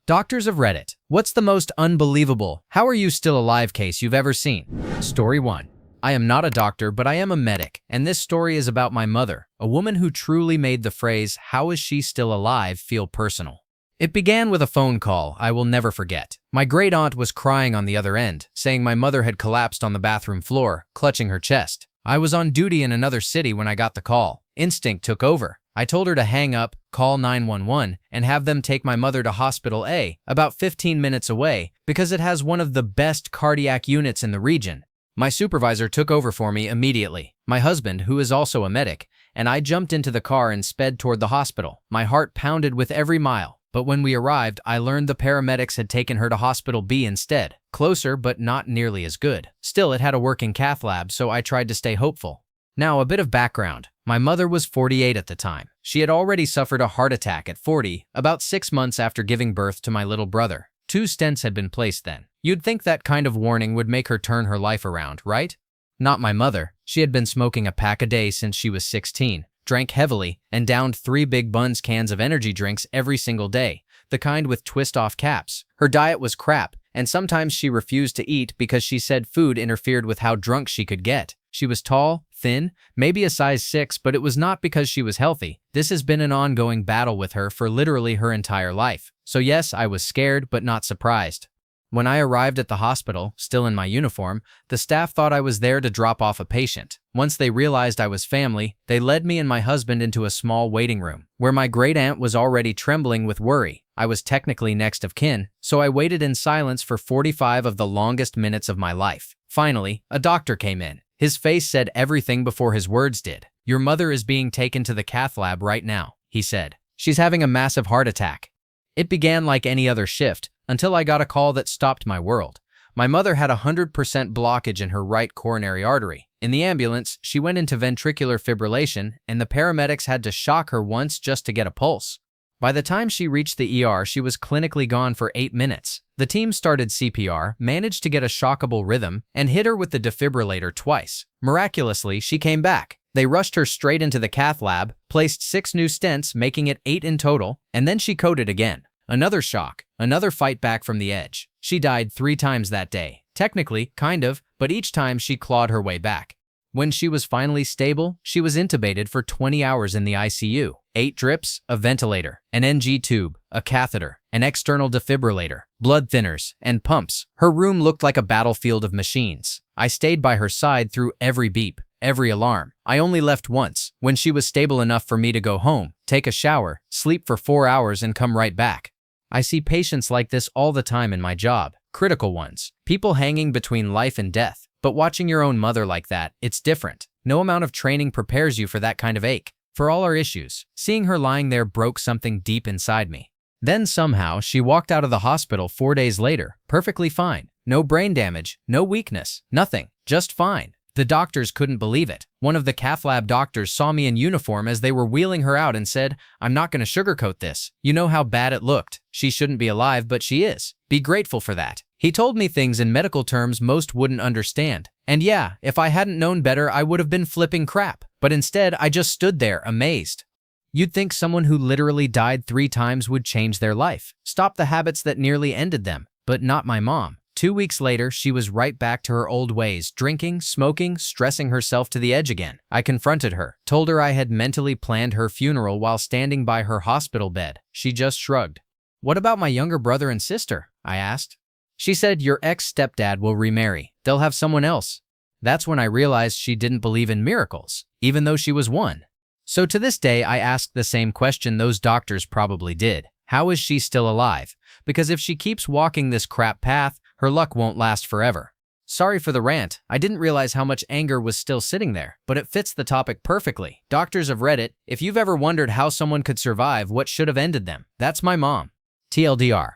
Doctors of Reddit, what's the most unbelievable, how are you still alive case you've ever seen? Story 1. I am not a doctor, but I am a medic, and this story is about my mother, a woman who truly made the phrase, "how is she still alive," feel personal. It began with a phone call I will never forget. My great aunt was crying on the other end, saying my mother had collapsed on the bathroom floor, clutching her chest. I was on duty in another city when I got the call. Instinct took over. I told her to hang up, call 911, and have them take my mother to Hospital A, about 15 minutes away, because it has one of the best cardiac units in the region. My supervisor took over for me immediately, my husband, who is also a medic, and I jumped into the car and sped toward the hospital. My heart pounded with every mile, but when we arrived, I learned the paramedics had taken her to Hospital B instead. Closer, but not nearly as good. Still, it had a working cath lab, so I tried to stay hopeful. Now, a bit of background. My mother was 48 at the time. She had already suffered a heart attack at 40, about 6 months after giving birth to my little brother. 2 stents had been placed then. You'd think that kind of warning would make her turn her life around, right? Not my mother. She had been smoking a pack a day since she was 16, drank heavily, and downed 3 Big Buns cans of energy drinks every single day, the kind with twist-off caps. Her diet was crap, and sometimes she refused to eat because she said food interfered with how drunk she could get. She was tall, thin, maybe a size 6, but it was not because she was healthy. This has been an ongoing battle with her for literally her entire life. So yes, I was scared, but not surprised. When I arrived at the hospital, still in my uniform, the staff thought I was there to drop off a patient. Once they realized I was family, they led me and my husband into a small waiting room, where my great-aunt was already trembling with worry. I was technically next of kin, so I waited in silence for 45 of the longest minutes of my life. Finally, a doctor came in. His face said everything before his words did. "Your mother is being taken to the cath lab right now," he said. "She's having a massive heart attack." It began like any other shift, until I got a call that stopped my world. My mother had 100% blockage in her right coronary artery. In the ambulance, she went into ventricular fibrillation, and the paramedics had to shock her once just to get a pulse. By the time she reached the ER, she was clinically gone for 8 minutes. The team started CPR, managed to get a shockable rhythm, and hit her with the defibrillator twice. Miraculously, she came back. They rushed her straight into the cath lab, placed 6 new stents, making it 8 in total, and then she coded again. Another shock, another fight back from the edge. She died 3 times that day. Technically, kind of, but each time she clawed her way back. When she was finally stable, she was intubated for 20 hours in the ICU. 8 drips, a ventilator, an NG tube, a catheter, an external defibrillator, blood thinners, and pumps. Her room looked like a battlefield of machines. I stayed by her side through every beep, every alarm. I only left once, when she was stable enough for me to go home, take a shower, sleep for 4 hours, and come right back. I see patients like this all the time in my job, critical ones, people hanging between life and death. But watching your own mother like that, it's different. No amount of training prepares you for that kind of ache. For all our issues, seeing her lying there broke something deep inside me. Then somehow, she walked out of the hospital 4 days later, perfectly fine. No brain damage, no weakness, nothing, just fine. The doctors couldn't believe it. One of the cath lab doctors saw me in uniform as they were wheeling her out and said, "I'm not going to sugarcoat this. You know how bad it looked. She shouldn't be alive, but she is. Be grateful for that." He told me things in medical terms most wouldn't understand. And yeah, if I hadn't known better, I would have been flipping crap. But instead, I just stood there, amazed. You'd think someone who literally died 3 times would change their life, stop the habits that nearly ended them. But not my mom. 2 weeks later, she was right back to her old ways, drinking, smoking, stressing herself to the edge again. I confronted her, told her I had mentally planned her funeral while standing by her hospital bed. She just shrugged. "What about my younger brother and sister?" I asked. She said, "Your ex-stepdad will remarry. They'll have someone else." That's when I realized she didn't believe in miracles, even though she was one. So to this day, I ask the same question those doctors probably did. How is she still alive? Because if she keeps walking this crap path, her luck won't last forever. Sorry for the rant. I didn't realize how much anger was still sitting there, but it fits the topic perfectly. Doctors of Reddit, if you've ever wondered how someone could survive what should have ended them, that's my mom. TLDR.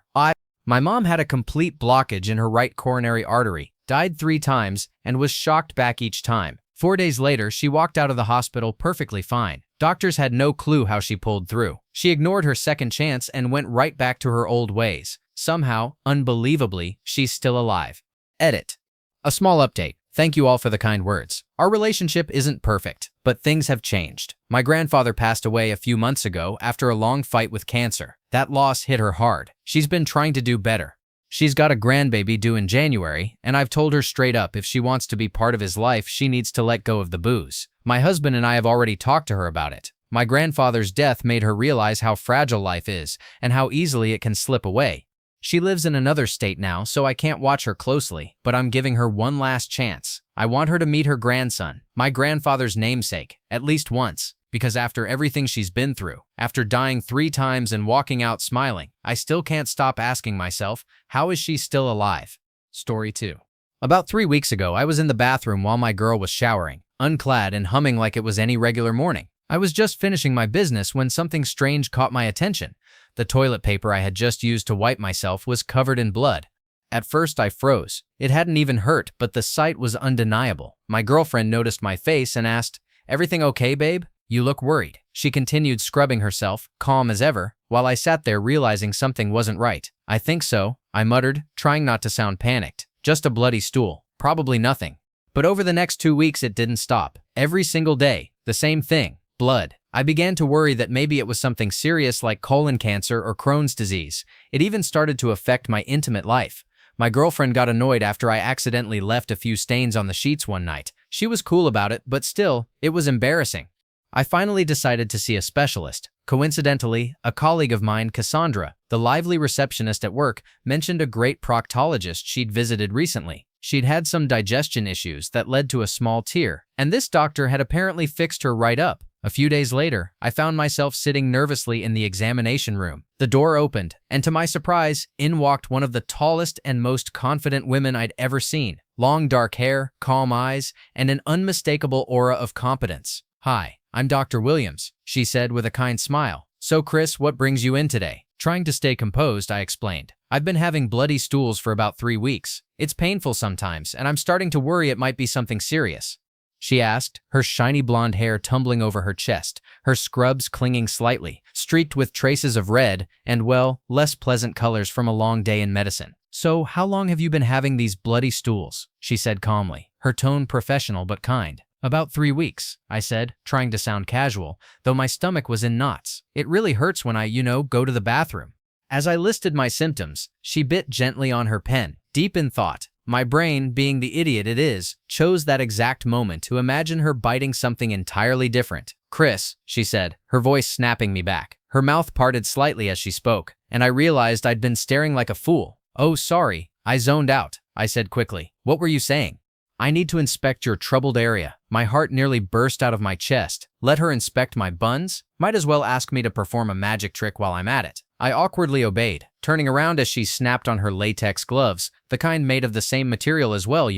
My mom had a complete blockage in her right coronary artery, died 3 times, and was shocked back each time. 4 days later, she walked out of the hospital perfectly fine. Doctors had no clue how she pulled through. She ignored her second chance and went right back to her old ways. Somehow, unbelievably, she's still alive. Edit. A small update. Thank you all for the kind words. Our relationship isn't perfect, But things have changed. My grandfather passed away a few months ago after a long fight with cancer. That loss hit her hard. She's been trying to do better. She's got a grandbaby due in January, and I've told her straight up if she wants to be part of his life, she needs to let go of the booze. My husband and I have already talked to her about it. My grandfather's death made her realize how fragile life is and how easily it can slip away. She lives in another state now, so I can't watch her closely, but I'm giving her one last chance. I want her to meet her grandson, my grandfather's namesake, at least once, because after everything she's been through, after dying 3 times and walking out smiling, I still can't stop asking myself, how is she still alive? Story 2. About 3 weeks ago, I was in the bathroom while my girl was showering, unclad and humming like it was any regular morning. I was just finishing my business when something strange caught my attention. The toilet paper I had just used to wipe myself was covered in blood. At first I froze. It hadn't even hurt, but the sight was undeniable. My girlfriend noticed my face and asked, "Everything okay, babe? You look worried." She continued scrubbing herself, calm as ever, while I sat there realizing something wasn't right. "I think so," I muttered, trying not to sound panicked. "Just a bloody stool. Probably nothing." But over the next 2 weeks it didn't stop. Every single day, the same thing. Blood. I began to worry that maybe it was something serious like colon cancer or Crohn's disease. It even started to affect my intimate life. My girlfriend got annoyed after I accidentally left a few stains on the sheets one night. She was cool about it, but still, it was embarrassing. I finally decided to see a specialist. Coincidentally, a colleague of mine, Cassandra, the lively receptionist at work, mentioned a great proctologist she'd visited recently. She'd had some digestion issues that led to a small tear, and this doctor had apparently fixed her right up. A few days later, I found myself sitting nervously in the examination room. The door opened, and to my surprise, in walked one of the tallest and most confident women I'd ever seen. Long dark hair, calm eyes, and an unmistakable aura of competence. "Hi, I'm Dr. Williams," she said with a kind smile. "So Chris, what brings you in today?" Trying to stay composed, I explained. "I've been having bloody stools for about 3 weeks. It's painful sometimes, and I'm starting to worry it might be something serious." She asked, her shiny blonde hair tumbling over her chest, her scrubs clinging slightly, streaked with traces of red and, well, less pleasant colors from a long day in medicine. "So, how long have you been having these bloody stools?" she said calmly, her tone professional but kind. "About 3 weeks," I said, trying to sound casual, though my stomach was in knots. "It really hurts when I, go to the bathroom." As I listed my symptoms, she bit gently on her pen, deep in thought. My brain, being the idiot it is, chose that exact moment to imagine her biting something entirely different. "Chris," she said, her voice snapping me back. Her mouth parted slightly as she spoke, and I realized I'd been staring like a fool. "Oh, sorry, I zoned out," I said quickly. "What were you saying?" "I need to inspect your troubled area." My heart nearly burst out of my chest. Let her inspect my buns? Might as well ask me to perform a magic trick while I'm at it. I awkwardly obeyed, turning around as she snapped on her latex gloves, the kind made of the same material as well,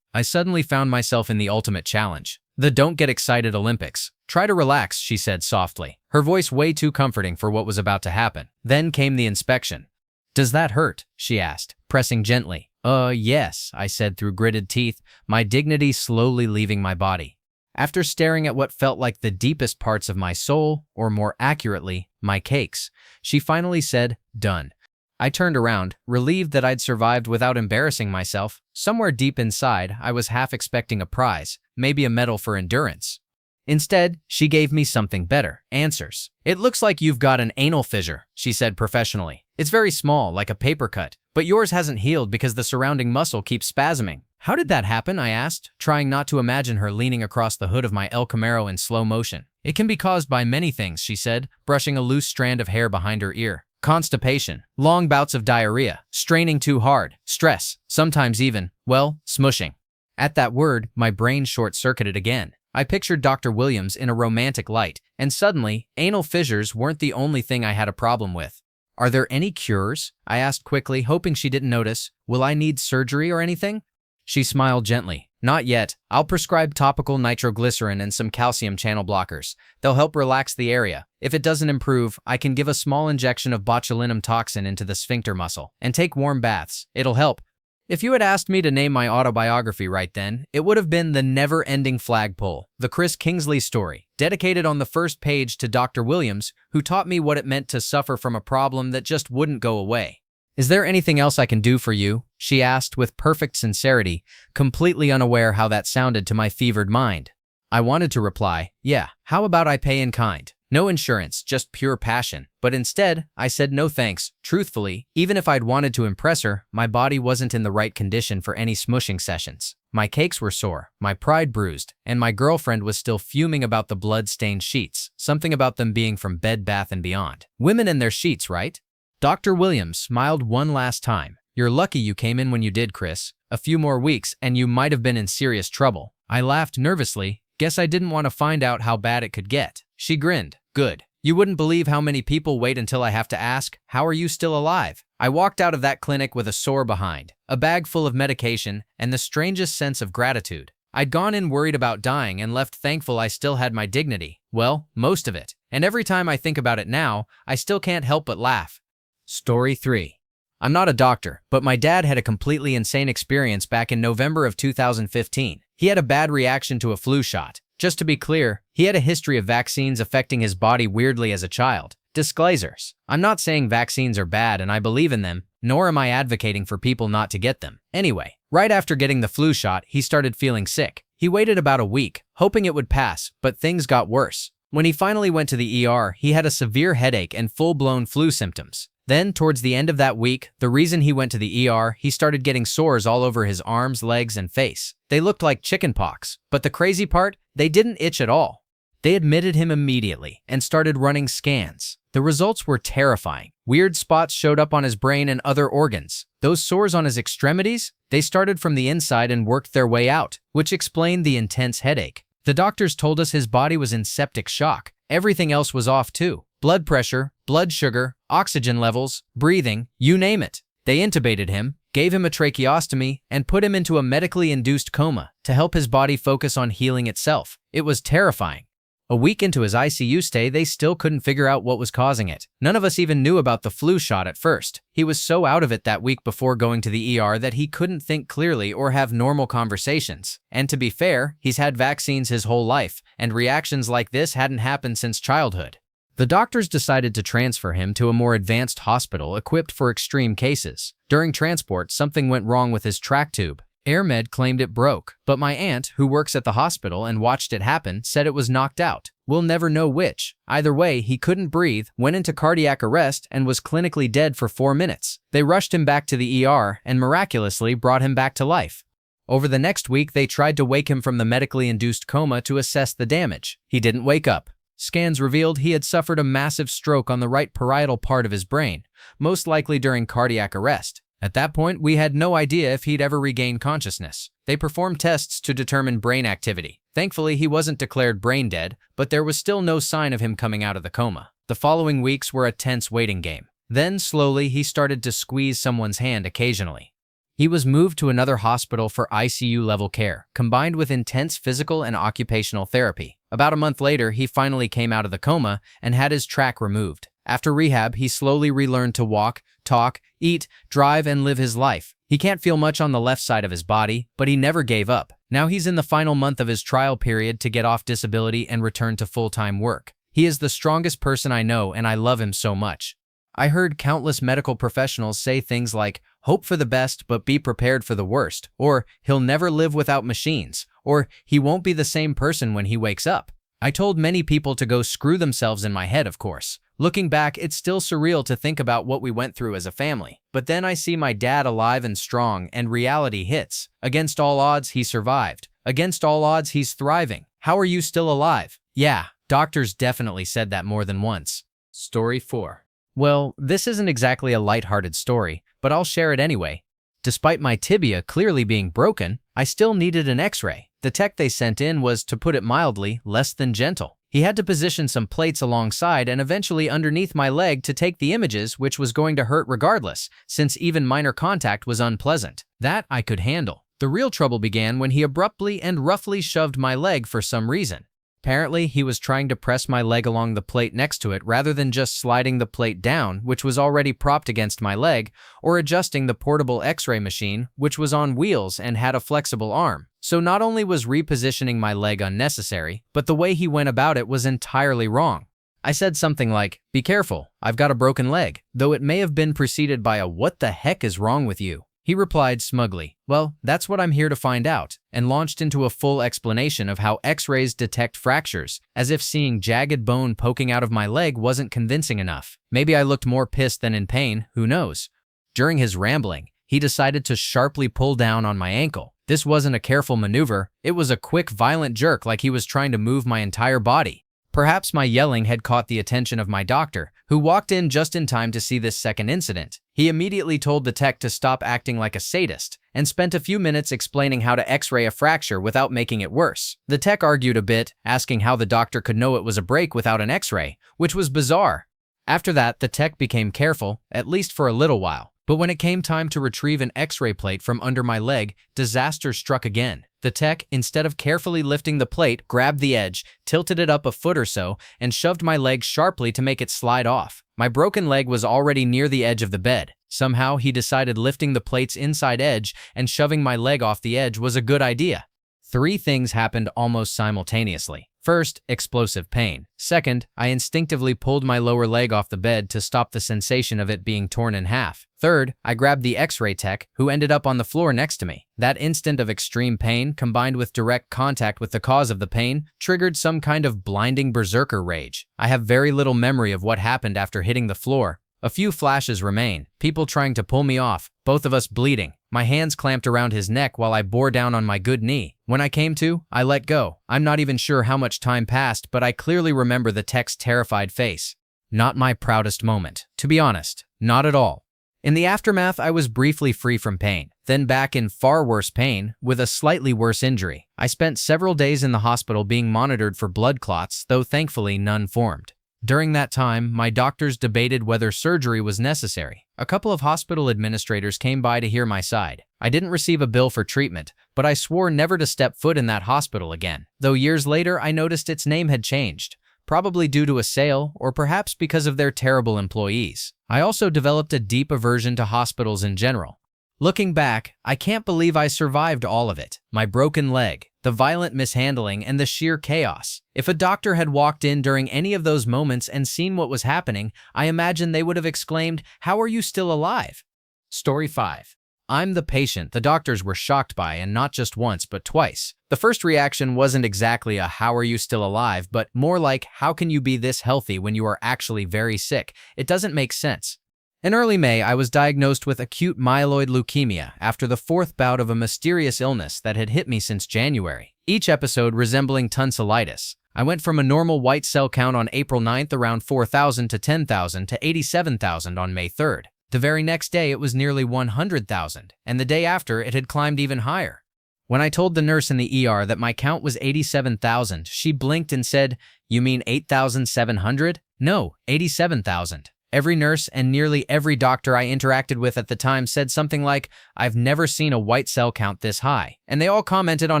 I suddenly found myself in the ultimate challenge. The Don't Get Excited Olympics. "Try to relax," she said softly, her voice way too comforting for what was about to happen. Then came the inspection. "Does that hurt?" she asked, pressing gently. Yes," I said through gritted teeth, my dignity slowly leaving my body. After staring at what felt like the deepest parts of my soul, or more accurately, my cakes, she finally said, "Done." I turned around, relieved that I'd survived without embarrassing myself. Somewhere deep inside, I was half expecting a prize, maybe a medal for endurance. Instead, she gave me something better, answers. "It looks like you've got an anal fissure," she said professionally. "It's very small, like a paper cut, but yours hasn't healed because the surrounding muscle keeps spasming." "How did that happen?" I asked, trying not to imagine her leaning across the hood of my El Camaro in slow motion. "It can be caused by many things," she said, brushing a loose strand of hair behind her ear. "Constipation, long bouts of diarrhea, straining too hard, stress, sometimes even, smushing." At that word, my brain short-circuited again. I pictured Dr. Williams in a romantic light, and suddenly, anal fissures weren't the only thing I had a problem with. "Are there any cures?" I asked quickly, hoping she didn't notice. "Will I need surgery or anything?" She smiled gently. "Not yet. I'll prescribe topical nitroglycerin and some calcium channel blockers. They'll help relax the area. If it doesn't improve, I can give a small injection of botulinum toxin into the sphincter muscle and take warm baths. It'll help." If you had asked me to name my autobiography right then, it would have been The Never-Ending Flagpole, the Chris Kingsley story, dedicated on the first page to Dr. Williams, who taught me what it meant to suffer from a problem that just wouldn't go away. "Is there anything else I can do for you?" she asked with perfect sincerity, completely unaware how that sounded to my fevered mind. I wanted to reply, yeah, how about I pay in kind? No insurance, just pure passion. But instead, I said no thanks. Truthfully, even if I'd wanted to impress her, my body wasn't in the right condition for any smushing sessions. My cakes were sore, my pride bruised, and my girlfriend was still fuming about the blood-stained sheets, something about them being from Bed Bath & Beyond. Women and their sheets, right? Dr. Williams smiled one last time. You're lucky you came in when you did, Chris. A few more weeks and you might have been in serious trouble. I laughed nervously. Guess I didn't want to find out how bad it could get. She grinned. Good. You wouldn't believe how many people wait until I have to ask, how are you still alive? I walked out of that clinic with a sore behind, a bag full of medication, and the strangest sense of gratitude. I'd gone in worried about dying and left thankful I still had my dignity. Well, most of it. And every time I think about it now, I still can't help but laugh. Story 3. I'm not a doctor, but my dad had a completely insane experience back in November of 2015. He had a bad reaction to a flu shot. Just to be clear, he had a history of vaccines affecting his body weirdly as a child. Disclaimers. I'm not saying vaccines are bad and I believe in them, nor am I advocating for people not to get them. Anyway, right after getting the flu shot, he started feeling sick. He waited about a week, hoping it would pass, but things got worse. When he finally went to the ER, he had a severe headache and full-blown flu symptoms. Then, towards the end of that week, the reason he went to the ER, he started getting sores all over his arms, legs, and face. They looked like chickenpox, but the crazy part, they didn't itch at all. They admitted him immediately and started running scans. The results were terrifying. Weird spots showed up on his brain and other organs. Those sores on his extremities, they started from the inside and worked their way out, which explained the intense headache. The doctors told us his body was in septic shock. Everything else was off too. Blood pressure, blood sugar, oxygen levels, breathing, you name it. They intubated him, gave him a tracheostomy, and put him into a medically induced coma to help his body focus on healing itself. It was terrifying. A week into his ICU stay, they still couldn't figure out what was causing it. None of us even knew about the flu shot at first. He was so out of it that week before going to the ER that he couldn't think clearly or have normal conversations. And to be fair, he's had vaccines his whole life, and reactions like this hadn't happened since childhood. The doctors decided to transfer him to a more advanced hospital equipped for extreme cases. During transport, something went wrong with his track tube. AirMed claimed it broke, but my aunt, who works at the hospital and watched it happen, said it was knocked out. We'll never know which. Either way, he couldn't breathe, went into cardiac arrest, and was clinically dead for 4 minutes. They rushed him back to the ER and miraculously brought him back to life. Over the next week, they tried to wake him from the medically induced coma to assess the damage. He didn't wake up. Scans revealed he had suffered a massive stroke on the right parietal part of his brain, most likely during cardiac arrest. At that point, we had no idea if he'd ever regain consciousness. They performed tests to determine brain activity. Thankfully, he wasn't declared brain dead, but there was still no sign of him coming out of the coma. The following weeks were a tense waiting game. Then, slowly, he started to squeeze someone's hand occasionally. He was moved to another hospital for ICU-level care, combined with intense physical and occupational therapy. About a month later, he finally came out of the coma and had his track removed. After rehab, he slowly relearned to walk, talk, eat, drive, and live his life. He can't feel much on the left side of his body, but he never gave up. Now he's in the final month of his trial period to get off disability and return to full-time work. He is the strongest person I know, and I love him so much. I heard countless medical professionals say things like, hope for the best but be prepared for the worst, or he'll never live without machines, or he won't be the same person when he wakes up. I told many people to go screw themselves in my head, of course. Looking back, it's still surreal to think about what we went through as a family. But then I see my dad alive and strong, and reality hits. Against all odds, he survived. Against all odds, he's thriving. How are you still alive? Yeah, doctors definitely said that more than once. Story 4. Well, this isn't exactly a lighthearted story, but I'll share it anyway. Despite my tibia clearly being broken, I still needed an x-ray. The tech they sent in was, to put it mildly, less than gentle. He had to position some plates alongside and eventually underneath my leg to take the images, which was going to hurt regardless, since even minor contact was unpleasant. That I could handle. The real trouble began when he abruptly and roughly shoved my leg for some reason. Apparently, he was trying to press my leg along the plate next to it rather than just sliding the plate down, which was already propped against my leg, or adjusting the portable x-ray machine, which was on wheels and had a flexible arm. So not only was repositioning my leg unnecessary, but the way he went about it was entirely wrong. I said something like, "Be careful, I've got a broken leg," though it may have been preceded by a "what the heck is wrong with you?" He replied smugly, "Well, that's what I'm here to find out," and launched into a full explanation of how X-rays detect fractures, as if seeing jagged bone poking out of my leg wasn't convincing enough. Maybe I looked more pissed than in pain, who knows? During his rambling, he decided to sharply pull down on my ankle. This wasn't a careful maneuver, it was a quick, violent jerk like he was trying to move my entire body. Perhaps my yelling had caught the attention of my doctor, who walked in just in time to see this second incident. He immediately told the tech to stop acting like a sadist, and spent a few minutes explaining how to x-ray a fracture without making it worse. The tech argued a bit, asking how the doctor could know it was a break without an x-ray, which was bizarre. After that, the tech became careful, at least for a little while. But when it came time to retrieve an x-ray plate from under my leg, disaster struck again. The tech, instead of carefully lifting the plate, grabbed the edge, tilted it up a foot or so, and shoved my leg sharply to make it slide off. My broken leg was already near the edge of the bed. Somehow, he decided lifting the plate's inside edge and shoving my leg off the edge was a good idea. 3 things happened almost simultaneously. First, explosive pain. Second, I instinctively pulled my lower leg off the bed to stop the sensation of it being torn in half. Third, I grabbed the x-ray tech, who ended up on the floor next to me. That instant of extreme pain, combined with direct contact with the cause of the pain, triggered some kind of blinding berserker rage. I have very little memory of what happened after hitting the floor. A few flashes remain, people trying to pull me off, both of us bleeding. My hands clamped around his neck while I bore down on my good knee. When I came to, I let go. I'm not even sure how much time passed, but I clearly remember the tech's terrified face. Not my proudest moment. To be honest, not at all. In the aftermath, I was briefly free from pain, then back in far worse pain with a slightly worse injury. I spent several days in the hospital being monitored for blood clots, though thankfully none formed. During that time, my doctors debated whether surgery was necessary. A couple of hospital administrators came by to hear my side. I didn't receive a bill for treatment, but I swore never to step foot in that hospital again. Though years later, I noticed its name had changed, probably due to a sale or perhaps because of their terrible employees. I also developed a deep aversion to hospitals in general. Looking back, I can't believe I survived all of it. My broken leg, the violent mishandling, and the sheer chaos. If a doctor had walked in during any of those moments and seen what was happening, I imagine they would have exclaimed, "How are you still alive?" Story 5. I'm the patient the doctors were shocked by, and not just once, but twice. The first reaction wasn't exactly a "how are you still alive," but more like, how can you be this healthy when you are actually very sick? It doesn't make sense. In early May, I was diagnosed with acute myeloid leukemia after the 4th bout of a mysterious illness that had hit me since January, each episode resembling tonsillitis. I went from a normal white cell count on April 9th around 4,000 to 10,000 to 87,000 on May 3rd. The very next day, it was nearly 100,000, and the day after, it had climbed even higher. When I told the nurse in the ER that my count was 87,000, she blinked and said, "You mean 8,700? No, 87,000. Every nurse and nearly every doctor I interacted with at the time said something like, "I've never seen a white cell count this high," and they all commented on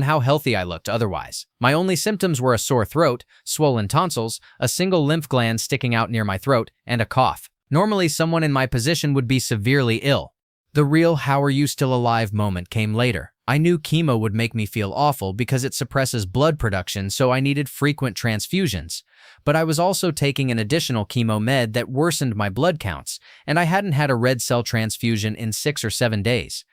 how healthy I looked otherwise. My only symptoms were a sore throat, swollen tonsils, a single lymph gland sticking out near my throat, and a cough. Normally, someone in my position would be severely ill. The real "how are you still alive" moment came later. I knew chemo would make me feel awful because it suppresses blood production, so I needed frequent transfusions. But I was also taking an additional chemo med that worsened my blood counts, and I hadn't had a red cell transfusion in 6 or 7 days.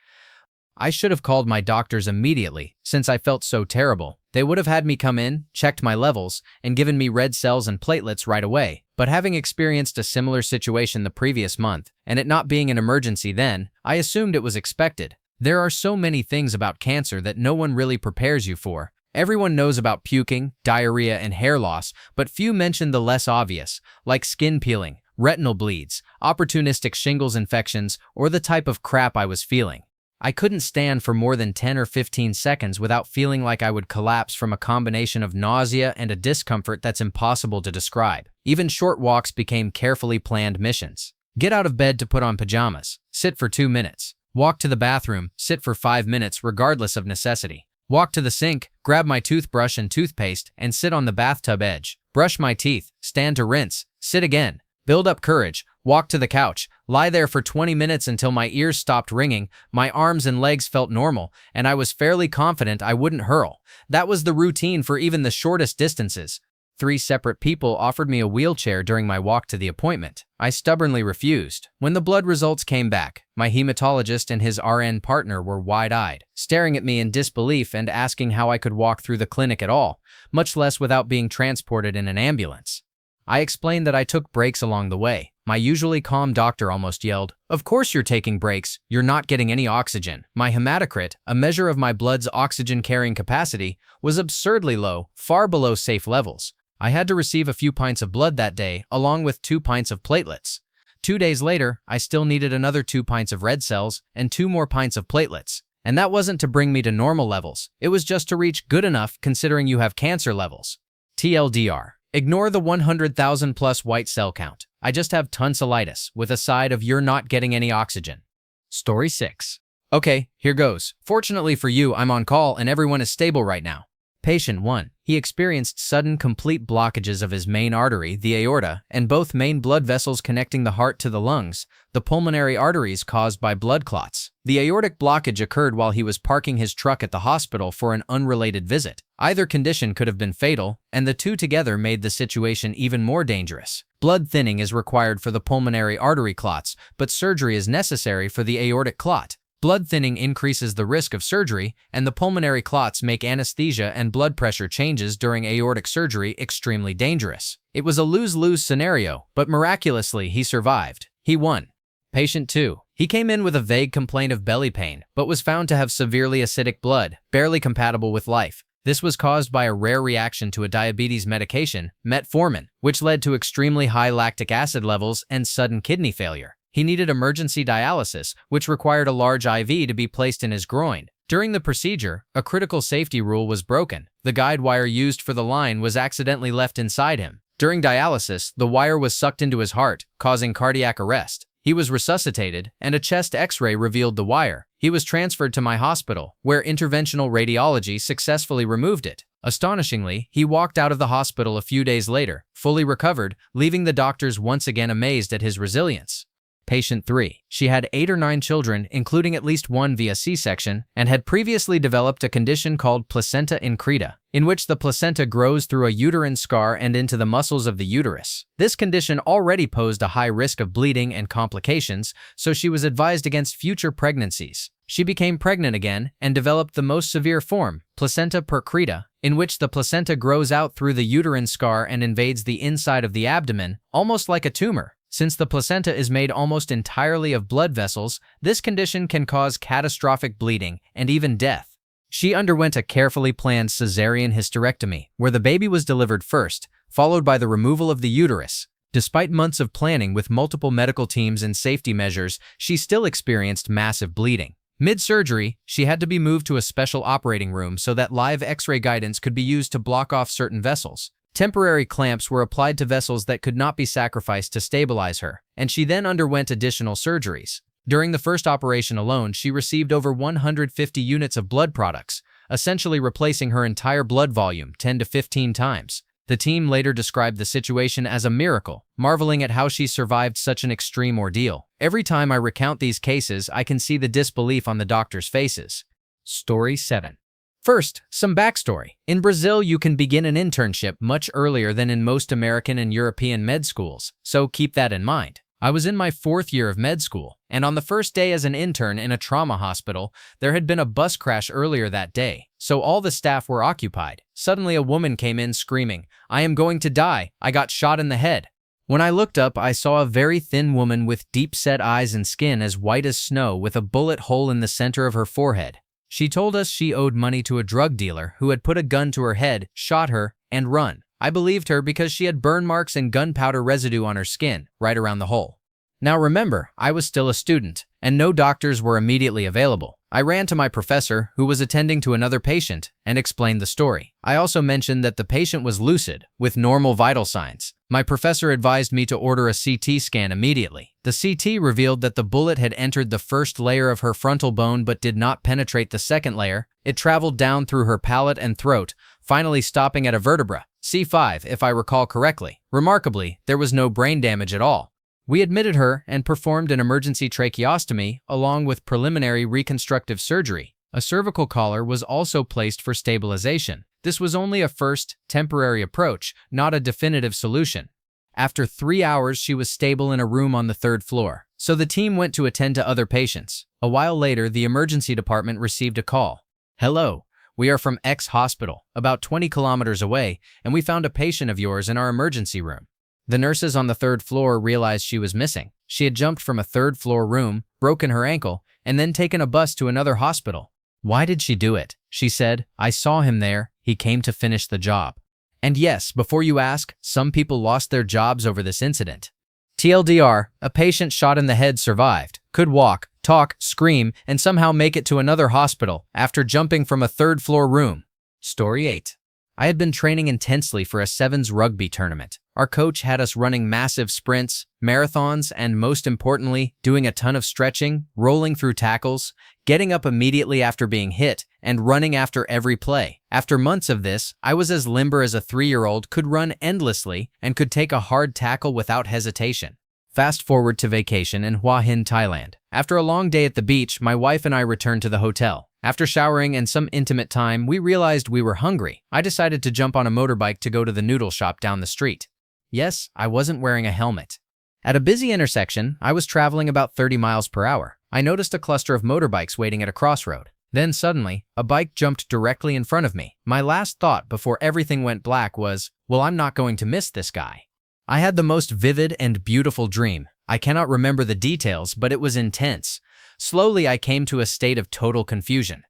I should have called my doctors immediately, since I felt so terrible. They would have had me come in, checked my levels, and given me red cells and platelets right away. But having experienced a similar situation the previous month, and it not being an emergency then, I assumed it was expected. There are so many things about cancer that no one really prepares you for. Everyone knows about puking, diarrhea, and hair loss, but few mention the less obvious, like skin peeling, retinal bleeds, opportunistic shingles infections, or the type of crap I was feeling. I couldn't stand for more than 10 or 15 seconds without feeling like I would collapse from a combination of nausea and a discomfort that's impossible to describe. Even short walks became carefully planned missions. Get out of bed to put on pajamas. Sit for 2 minutes. Walk to the bathroom. Sit for 5 minutes regardless of necessity. Walk to the sink, grab my toothbrush and toothpaste, and sit on the bathtub edge. Brush my teeth. Stand to rinse. Sit again. Build up courage. Walk to the couch. Lie there for 20 minutes until my ears stopped ringing, my arms and legs felt normal, and I was fairly confident I wouldn't hurl. That was the routine for even the shortest distances. 3 separate people offered me a wheelchair during my walk to the appointment. I stubbornly refused. When the blood results came back, my hematologist and his RN partner were wide-eyed, staring at me in disbelief and asking how I could walk through the clinic at all, much less without being transported in an ambulance. I explained that I took breaks along the way. My usually calm doctor almost yelled, "Of course you're taking breaks, you're not getting any oxygen." My hematocrit, a measure of my blood's oxygen-carrying capacity, was absurdly low, far below safe levels. I had to receive a few pints of blood that day, along with 2 pints of platelets. 2 days later, I still needed another 2 pints of red cells and 2 more pints of platelets. And that wasn't to bring me to normal levels, it was just to reach good enough considering you have cancer levels. TLDR. Ignore the 100,000 plus white cell count. I just have tonsillitis, with a side of you're not getting any oxygen. Story 6. Okay, here goes. Fortunately for you, I'm on call and everyone is stable right now. Patient 1. He experienced sudden complete blockages of his main artery, the aorta, and both main blood vessels connecting the heart to the lungs, the pulmonary arteries caused by blood clots. The aortic blockage occurred while he was parking his truck at the hospital for an unrelated visit. Either condition could have been fatal, and the two together made the situation even more dangerous. Blood thinning is required for the pulmonary artery clots, but surgery is necessary for the aortic clot. Blood thinning increases the risk of surgery, and the pulmonary clots make anesthesia and blood pressure changes during aortic surgery extremely dangerous. It was a lose-lose scenario, but miraculously he survived. He won. Patient 2. He came in with a vague complaint of belly pain, but was found to have severely acidic blood, barely compatible with life. This was caused by a rare reaction to a diabetes medication, metformin, which led to extremely high lactic acid levels and sudden kidney failure. He needed emergency dialysis, which required a large IV to be placed in his groin. During the procedure, a critical safety rule was broken. The guide wire used for the line was accidentally left inside him. During dialysis, the wire was sucked into his heart, causing cardiac arrest. He was resuscitated, and a chest X-ray revealed the wire. He was transferred to my hospital, where interventional radiology successfully removed it. Astonishingly, he walked out of the hospital a few days later, fully recovered, leaving the doctors once again amazed at his resilience. Patient 3. She had 8 or 9 children, including at least 1 via C-section, and had previously developed a condition called placenta increta, in which the placenta grows through a uterine scar and into the muscles of the uterus. This condition already posed a high risk of bleeding and complications, so she was advised against future pregnancies. She became pregnant again and developed the most severe form, placenta percreta, in which the placenta grows out through the uterine scar and invades the inside of the abdomen, almost like a tumor. Since the placenta is made almost entirely of blood vessels, this condition can cause catastrophic bleeding and even death. She underwent a carefully planned cesarean hysterectomy, where the baby was delivered first, followed by the removal of the uterus. Despite months of planning with multiple medical teams and safety measures, she still experienced massive bleeding. Mid-surgery, she had to be moved to a special operating room so that live X-ray guidance could be used to block off certain vessels. Temporary clamps were applied to vessels that could not be sacrificed to stabilize her, and she then underwent additional surgeries. During the first operation alone, she received over 150 units of blood products, essentially replacing her entire blood volume 10 to 15 times. The team later described the situation as a miracle, marveling at how she survived such an extreme ordeal. Every time I recount these cases, I can see the disbelief on the doctors' faces. Story 7. First, some backstory. In Brazil, you can begin an internship much earlier than in most American and European med schools, so keep that in mind. I was in my 4th year of med school, and on the first day as an intern in a trauma hospital, there had been a bus crash earlier that day, so all the staff were occupied. Suddenly, a woman came in screaming, "I am going to die. I got shot in the head." When I looked up, I saw a very thin woman with deep-set eyes and skin as white as snow with a bullet hole in the center of her forehead. She told us she owed money to a drug dealer who had put a gun to her head, shot her, and run. I believed her because she had burn marks and gunpowder residue on her skin, right around the hole. Now remember, I was still a student, and no doctors were immediately available. I ran to my professor, who was attending to another patient, and explained the story. I also mentioned that the patient was lucid, with normal vital signs. My professor advised me to order a CT scan immediately. The CT revealed that the bullet had entered the first layer of her frontal bone but did not penetrate the second layer. It traveled down through her palate and throat, finally stopping at a vertebra, C5 if I recall correctly. Remarkably, there was no brain damage at all. We admitted her and performed an emergency tracheostomy along with preliminary reconstructive surgery. A cervical collar was also placed for stabilization. This was only a first, temporary approach, not a definitive solution. After 3 hours, she was stable in a room on the 3rd floor, so the team went to attend to other patients. A while later, the emergency department received a call. "Hello, we are from X hospital, about 20 kilometers away, and we found a patient of yours in our emergency room." The nurses on the 3rd floor realized she was missing. She had jumped from a 3rd floor room, broken her ankle, and then taken a bus to another hospital. Why did she do it? She said, "I saw him there. He came to finish the job." And yes, before you ask, some people lost their jobs over this incident. TLDR, a patient shot in the head survived, could walk, talk, scream, and somehow make it to another hospital after jumping from a 3rd floor room. Story 8. I had been training intensely for a sevens rugby tournament. Our coach had us running massive sprints, marathons, and most importantly, doing a ton of stretching, rolling through tackles, getting up immediately after being hit, and running after every play. After months of this, I was as limber as a 3-year-old, could run endlessly, and could take a hard tackle without hesitation. Fast forward to vacation in Hua Hin, Thailand. After a long day at the beach, my wife and I returned to the hotel. After showering and some intimate time, we realized we were hungry. I decided to jump on a motorbike to go to the noodle shop down the street. Yes, I wasn't wearing a helmet. At a busy intersection, I was traveling about 30 miles per hour. I noticed a cluster of motorbikes waiting at a crossroad. Then suddenly, a bike jumped directly in front of me. My last thought before everything went black was, well, I'm not going to miss this guy. I had the most vivid and beautiful dream. I cannot remember the details, but it was intense. Slowly, I came to a state of total confusion.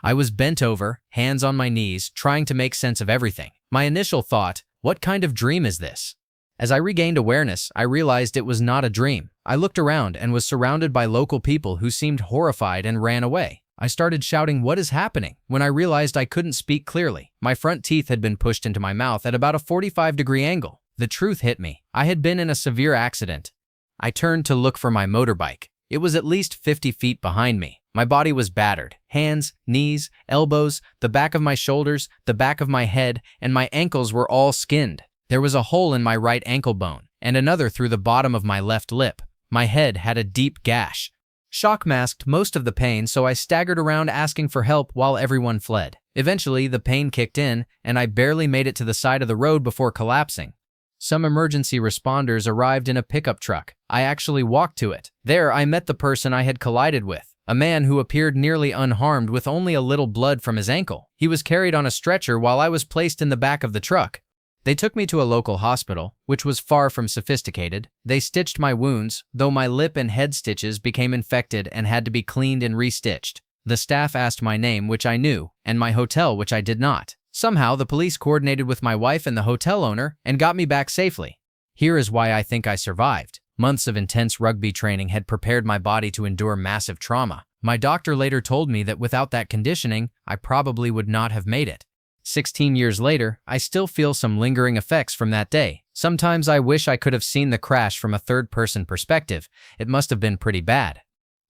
I was bent over, hands on my knees, trying to make sense of everything. My initial thought, what kind of dream is this? As I regained awareness, I realized it was not a dream. I looked around and was surrounded by local people who seemed horrified and ran away. I started shouting, "What is happening?" when I realized I couldn't speak clearly. My front teeth had been pushed into my mouth at about a 45-degree angle. The truth hit me. I had been in a severe accident. I turned to look for my motorbike. It was at least 50 feet behind me. My body was battered. Hands, knees, elbows, the back of my shoulders, the back of my head, and my ankles were all skinned. There was a hole in my right ankle bone, and another through the bottom of my left lip. My head had a deep gash. Shock masked most of the pain, so I staggered around asking for help while everyone fled. Eventually, the pain kicked in, and I barely made it to the side of the road before collapsing. Some emergency responders arrived in a pickup truck. I actually walked to it. There, I met the person I had collided with, a man who appeared nearly unharmed with only a little blood from his ankle. He was carried on a stretcher while I was placed in the back of the truck. They took me to a local hospital, which was far from sophisticated. They stitched my wounds, though my lip and head stitches became infected and had to be cleaned and restitched. The staff asked my name, which I knew, and my hotel, which I did not. Somehow, the police coordinated with my wife and the hotel owner and got me back safely. Here is why I think I survived. Months of intense rugby training had prepared my body to endure massive trauma. My doctor later told me that without that conditioning, I probably would not have made it. 16 years later, I still feel some lingering effects from that day. Sometimes I wish I could have seen the crash from a third-person perspective. It must have been pretty bad.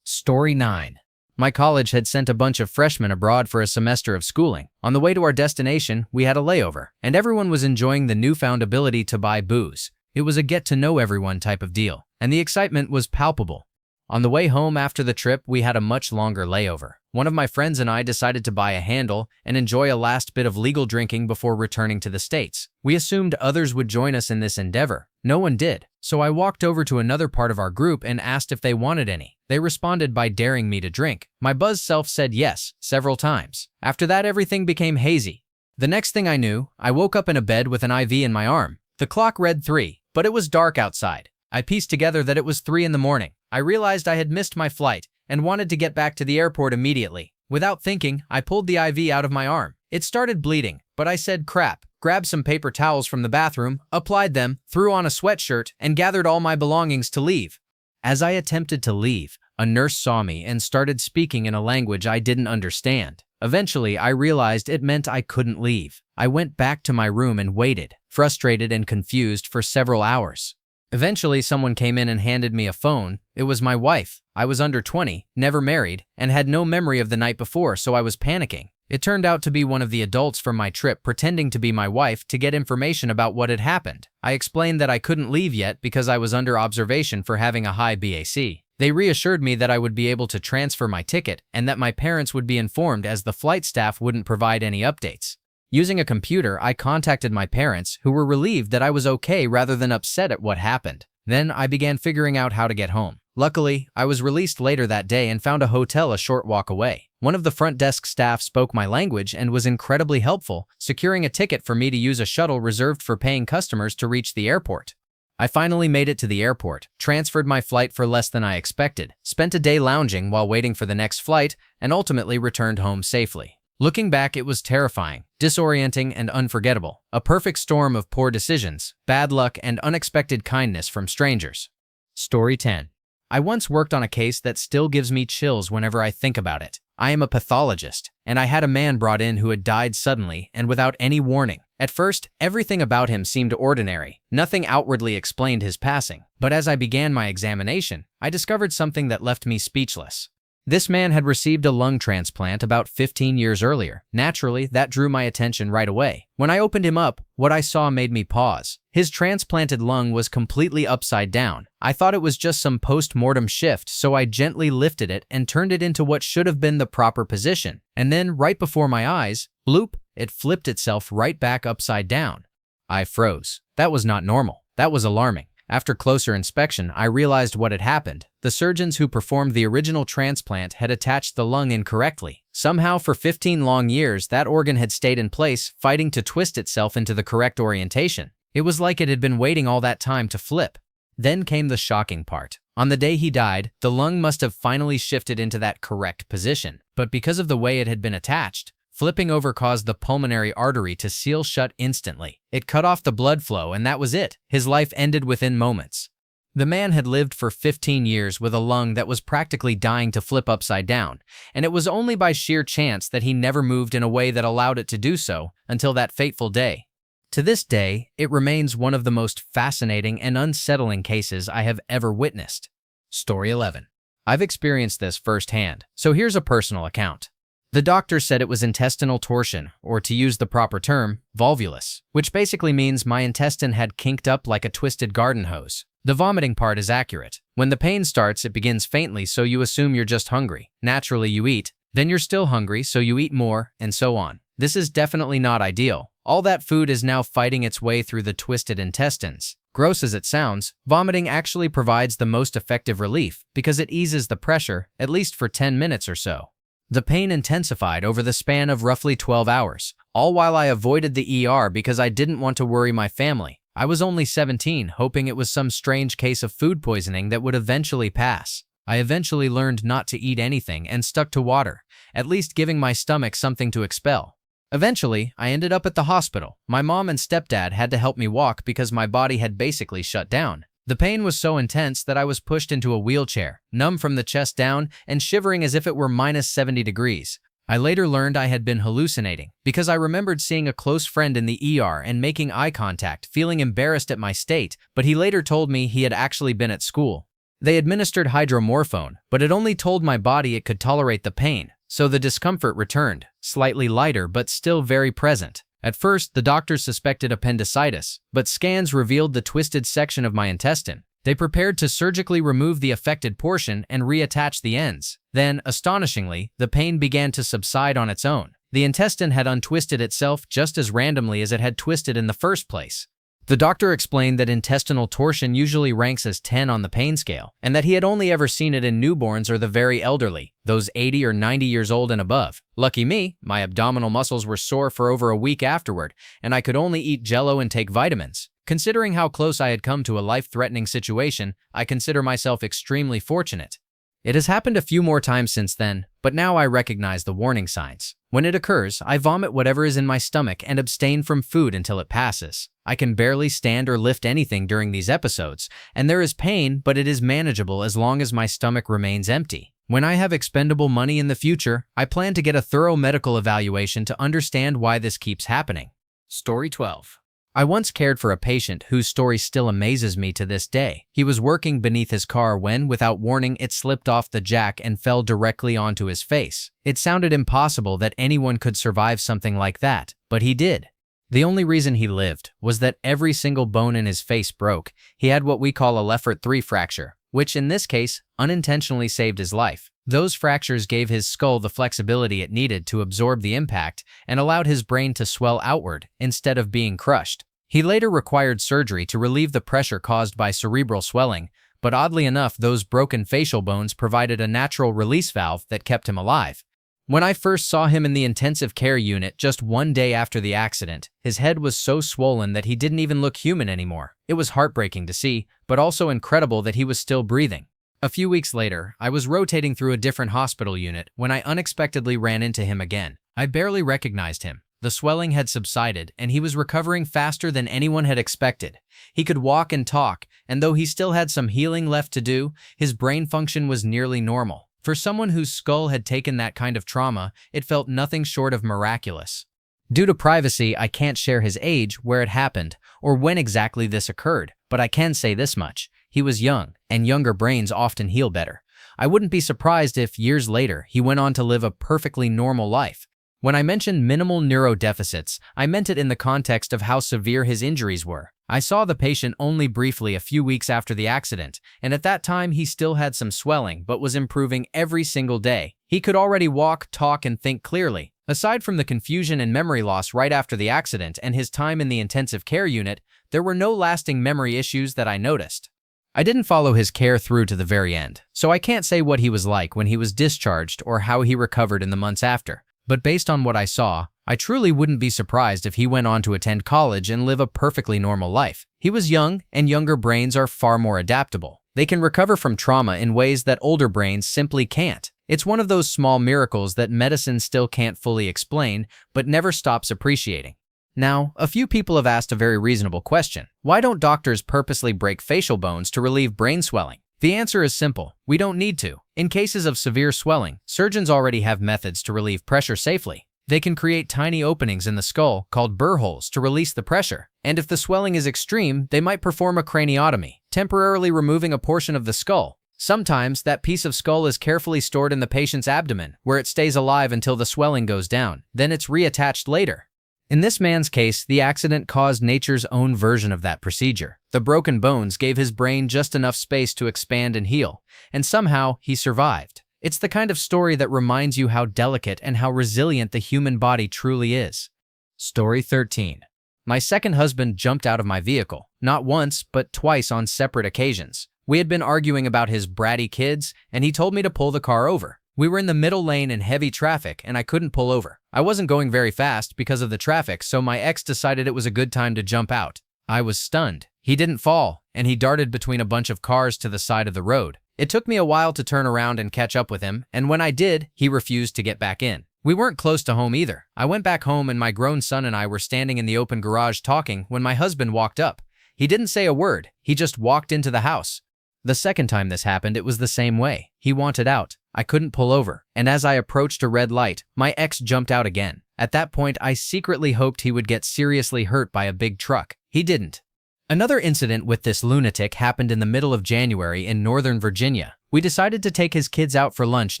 Story 9. My college had sent a bunch of freshmen abroad for a semester of schooling. On the way to our destination, we had a layover, and everyone was enjoying the newfound ability to buy booze. It was a get-to-know-everyone type of deal, and the excitement was palpable. On the way home after the trip, we had a much longer layover. One of my friends and I decided to buy a handle and enjoy a last bit of legal drinking before returning to the States. We assumed others would join us in this endeavor. No one did, so I walked over to another part of our group and asked if they wanted any. They responded by daring me to drink. My buzzed self said yes several times. After that, everything became hazy. The next thing I knew, I woke up in a bed with an IV in my arm. The clock read 3, but it was dark outside. I pieced together that it was 3 in the morning. I realized I had missed my flight and wanted to get back to the airport immediately. Without thinking, I pulled the IV out of my arm. It started bleeding, but I said crap, grabbed some paper towels from the bathroom, applied them, threw on a sweatshirt, and gathered all my belongings to leave. As I attempted to leave, a nurse saw me and started speaking in a language I didn't understand. Eventually, I realized it meant I couldn't leave. I went back to my room and waited, frustrated and confused, for several hours. Eventually, someone came in and handed me a phone. It was my wife. I was under 20, never married, and had no memory of the night before, so I was panicking. It turned out to be one of the adults from my trip pretending to be my wife to get information about what had happened. I explained that I couldn't leave yet because I was under observation for having a high BAC. They reassured me that I would be able to transfer my ticket and that my parents would be informed as the flight staff wouldn't provide any updates. Using a computer, I contacted my parents, who were relieved that I was okay rather than upset at what happened. Then I began figuring out how to get home. Luckily, I was released later that day and found a hotel a short walk away. One of the front desk staff spoke my language and was incredibly helpful, securing a ticket for me to use a shuttle reserved for paying customers to reach the airport. I finally made it to the airport, transferred my flight for less than I expected, spent a day lounging while waiting for the next flight, and ultimately returned home safely. Looking back, it was terrifying, disorienting, and unforgettable. A perfect storm of poor decisions, bad luck, and unexpected kindness from strangers. Story 10. I once worked on a case that still gives me chills whenever I think about it. I am a pathologist, and I had a man brought in who had died suddenly and without any warning. At first, everything about him seemed ordinary. Nothing outwardly explained his passing. But as I began my examination, I discovered something that left me speechless. This man had received a lung transplant about 15 years earlier. Naturally, that drew my attention right away. When I opened him up, what I saw made me pause. His transplanted lung was completely upside down. I thought it was just some post-mortem shift, so I gently lifted it and turned it into what should have been the proper position. And then, right before my eyes, bloop, it flipped itself right back upside down. I froze. That was not normal. That was alarming. After closer inspection, I realized what had happened. The surgeons who performed the original transplant had attached the lung incorrectly. Somehow, for 15 long years, that organ had stayed in place, fighting to twist itself into the correct orientation. It was like it had been waiting all that time to flip. Then came the shocking part. On the day he died, the lung must have finally shifted into that correct position. But because of the way it had been attached, flipping over caused the pulmonary artery to seal shut instantly. It cut off the blood flow, and that was it. His life ended within moments. The man had lived for 15 years with a lung that was practically dying to flip upside down, and it was only by sheer chance that he never moved in a way that allowed it to do so until that fateful day. To this day, it remains one of the most fascinating and unsettling cases I have ever witnessed. Story 11. I've experienced this firsthand, so here's a personal account. The doctor said it was intestinal torsion, or to use the proper term, volvulus, which basically means my intestine had kinked up like a twisted garden hose. The vomiting part is accurate. When the pain starts, it begins faintly, so you assume you're just hungry. Naturally, you eat. Then you're still hungry, so you eat more, and so on. This is definitely not ideal. All that food is now fighting its way through the twisted intestines. Gross as it sounds, vomiting actually provides the most effective relief because it eases the pressure, at least for 10 minutes or so. The pain intensified over the span of roughly 12 hours, all while I avoided the ER because I didn't want to worry my family. I was only 17, hoping it was some strange case of food poisoning that would eventually pass. I eventually learned not to eat anything and stuck to water, at least giving my stomach something to expel. Eventually, I ended up at the hospital. My mom and stepdad had to help me walk because my body had basically shut down. The pain was so intense that I was pushed into a wheelchair, numb from the chest down and shivering as if it were minus 70 degrees. I later learned I had been hallucinating because I remembered seeing a close friend in the ER and making eye contact, feeling embarrassed at my state, but he later told me he had actually been at school. They administered hydromorphone, but it only told my body it could tolerate the pain, so the discomfort returned, slightly lighter but still very present. At first, the doctors suspected appendicitis, but scans revealed the twisted section of my intestine. They prepared to surgically remove the affected portion and reattach the ends. Then, astonishingly, the pain began to subside on its own. The intestine had untwisted itself just as randomly as it had twisted in the first place. The doctor explained that intestinal torsion usually ranks as 10 on the pain scale, and that he had only ever seen it in newborns or the very elderly, those 80 or 90 years old and above. Lucky me, my abdominal muscles were sore for over a week afterward, and I could only eat Jell-O and take vitamins. Considering how close I had come to a life-threatening situation, I consider myself extremely fortunate. It has happened a few more times since then, but now I recognize the warning signs. When it occurs, I vomit whatever is in my stomach and abstain from food until it passes. I can barely stand or lift anything during these episodes, and there is pain, but it is manageable as long as my stomach remains empty. When I have expendable money in the future, I plan to get a thorough medical evaluation to understand why this keeps happening. Story 12. I once cared for a patient whose story still amazes me to this day. He was working beneath his car when, without warning, it slipped off the jack and fell directly onto his face. It sounded impossible that anyone could survive something like that, but he did. The only reason he lived was that every single bone in his face broke. He had what we call a Leffert 3 fracture, which in this case unintentionally saved his life. Those fractures gave his skull the flexibility it needed to absorb the impact and allowed his brain to swell outward instead of being crushed. He later required surgery to relieve the pressure caused by cerebral swelling, but oddly enough, those broken facial bones provided a natural release valve that kept him alive. When I first saw him in the intensive care unit just one day after the accident, his head was so swollen that he didn't even look human anymore. It was heartbreaking to see, but also incredible that he was still breathing. A few weeks later, I was rotating through a different hospital unit when I unexpectedly ran into him again. I barely recognized him. The swelling had subsided, and he was recovering faster than anyone had expected. He could walk and talk, and though he still had some healing left to do, his brain function was nearly normal. For someone whose skull had taken that kind of trauma, it felt nothing short of miraculous. Due to privacy, I can't share his age, where it happened, or when exactly this occurred, but I can say this much. He was young, and younger brains often heal better. I wouldn't be surprised if, years later, he went on to live a perfectly normal life. When I mentioned minimal neurodeficits, I meant it in the context of how severe his injuries were. I saw the patient only briefly a few weeks after the accident, and at that time he still had some swelling but was improving every single day. He could already walk, talk, and think clearly. Aside from the confusion and memory loss right after the accident and his time in the intensive care unit, there were no lasting memory issues that I noticed. I didn't follow his care through to the very end, so I can't say what he was like when he was discharged or how he recovered in the months after. But based on what I saw, I truly wouldn't be surprised if he went on to attend college and live a perfectly normal life. He was young, and younger brains are far more adaptable. They can recover from trauma in ways that older brains simply can't. It's one of those small miracles that medicine still can't fully explain, but never stops appreciating. Now, a few people have asked a very reasonable question. Why don't doctors purposely break facial bones to relieve brain swelling? The answer is simple. We don't need to. In cases of severe swelling, surgeons already have methods to relieve pressure safely. They can create tiny openings in the skull, called burr holes, to release the pressure. And if the swelling is extreme, they might perform a craniotomy, temporarily removing a portion of the skull. Sometimes, that piece of skull is carefully stored in the patient's abdomen, where it stays alive until the swelling goes down. Then it's reattached later. In this man's case, the accident caused nature's own version of that procedure. The broken bones gave his brain just enough space to expand and heal, and somehow he survived. It's the kind of story that reminds you how delicate and how resilient the human body truly is. Story 13. My second husband jumped out of my vehicle, not once, but twice on separate occasions. We had been arguing about his bratty kids, and he told me to pull the car over. We were in the middle lane in heavy traffic, and I couldn't pull over. I wasn't going very fast because of the traffic, so my ex decided it was a good time to jump out. I was stunned. He didn't fall, and he darted between a bunch of cars to the side of the road. It took me a while to turn around and catch up with him, and when I did, he refused to get back in. We weren't close to home either. I went back home and my grown son and I were standing in the open garage talking when my husband walked up. He didn't say a word. He just walked into the house. The second time this happened, it was the same way. He wanted out. I couldn't pull over, and as I approached a red light, my ex jumped out again. At that point, I secretly hoped he would get seriously hurt by a big truck. He didn't. Another incident with this lunatic happened in the middle of January in Northern Virginia. We decided to take his kids out for lunch